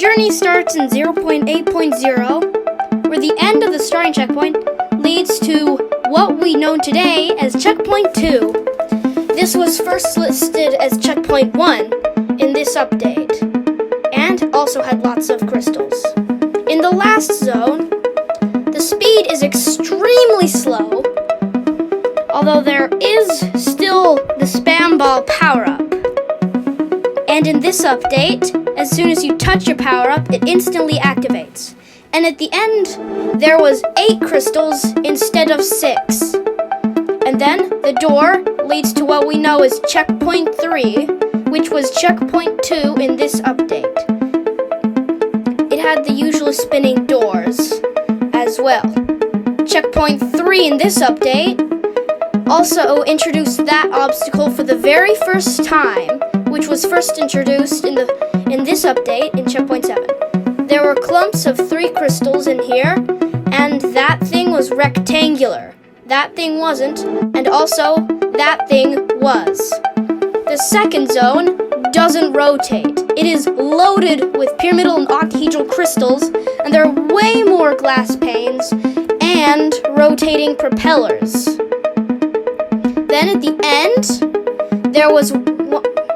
journey starts in 0.8.0, where the end of the starting checkpoint leads to what we know today as Checkpoint 2. This was first listed as Checkpoint 1 in this update, and also had lots of crystals. In the last zone, the speed is extremely slow, although there is still the Spam Ball power-up. And in this update, as soon as you touch your power-up, it instantly activates. And at the end, there was 8 crystals instead of 6. And then the door leads to what we know as Checkpoint 3, which was Checkpoint 2 in this update. It had the usual spinning doors as well. Checkpoint 3 in this update also introduced that obstacle for the very first time, which was first introduced in this update in Checkpoint 7. There were clumps of 3 crystals in here, and that thing was rectangular. That thing wasn't, and also that thing was. The second zone doesn't rotate. It is loaded with pyramidal and octahedral crystals, and there are way more glass panes and rotating propellers. Then at the end, there was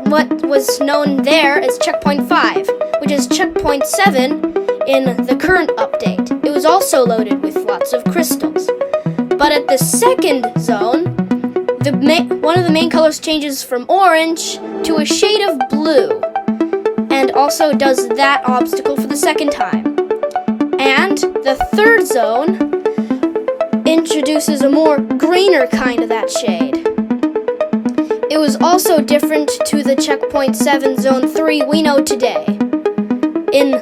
what was known there as Checkpoint 5, which is Checkpoint 7 in the current update. It was also loaded with lots of crystals. But at the second zone, one of the main colors changes from orange to a shade of blue, and also does that obstacle for the second time. And the third zone introduces a more greener kind of that shade. It was also different to the Checkpoint 7 Zone 3 we know today, in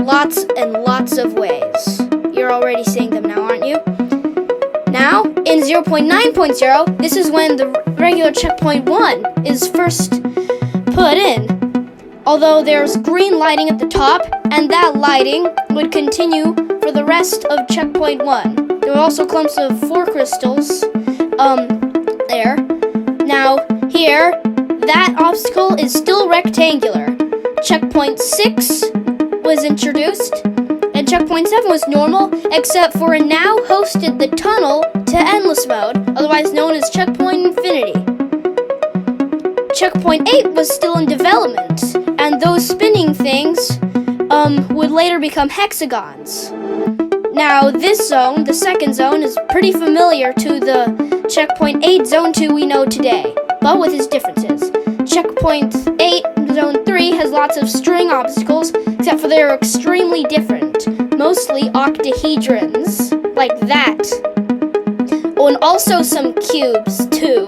lots and lots of ways. You're already seeing them now, aren't you? Now, in 0.9.0, this is when the regular Checkpoint 1 is first put in. Although there's green lighting at the top, and that lighting would continue for the rest of Checkpoint 1. There were also clumps of 4 crystals there. Now, here, that obstacle is still rectangular. Checkpoint 6 was introduced, and Checkpoint 7 was normal, except for it now hosted the tunnel to endless mode, otherwise known as Checkpoint Infinity. Checkpoint 8 was still in development, and those spinning things would later become hexagons. Now, this zone, the second zone, is pretty familiar to the Checkpoint 8 Zone 2 we know today, but with its differences. Checkpoint 8 Zone 3 has lots of string obstacles, except for they're extremely different, mostly octahedrons, like that. Oh, and also some cubes, too,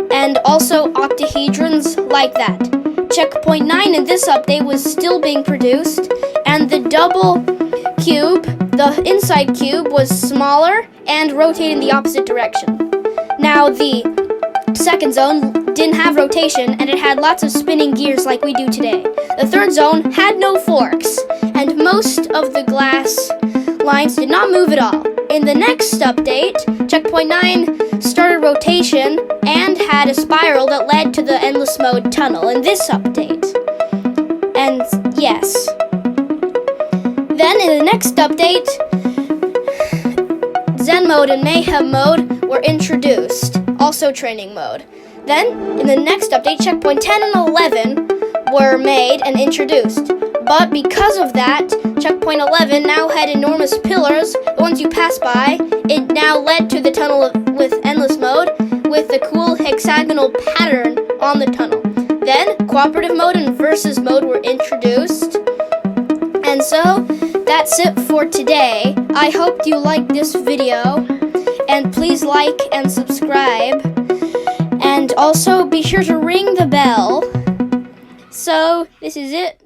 and also octahedrons like that. Checkpoint 9 in this update was still being produced, and the double cube, the inside cube, was smaller and rotated in the opposite direction. Now, the second zone didn't have rotation, and it had lots of spinning gears like we do today. The third zone had no forks, and most of the glass lines did not move at all. In the next update, Checkpoint 9 started rotation and had a spiral that led to the endless mode tunnel in this update. And yes. Then in the next update, Zen mode and Mayhem mode were introduced, also training mode. Then, in the next update, Checkpoint 10 and 11 were made and introduced. But because of that, Checkpoint 11 now had enormous pillars. The ones you pass by, it now led to the tunnel with endless mode, with the cool hexagonal pattern on the tunnel. Then, cooperative mode and versus mode were introduced. And so, that's it for today. I hope you liked this video, and please like and subscribe. And also be sure to ring the bell. So, this is it.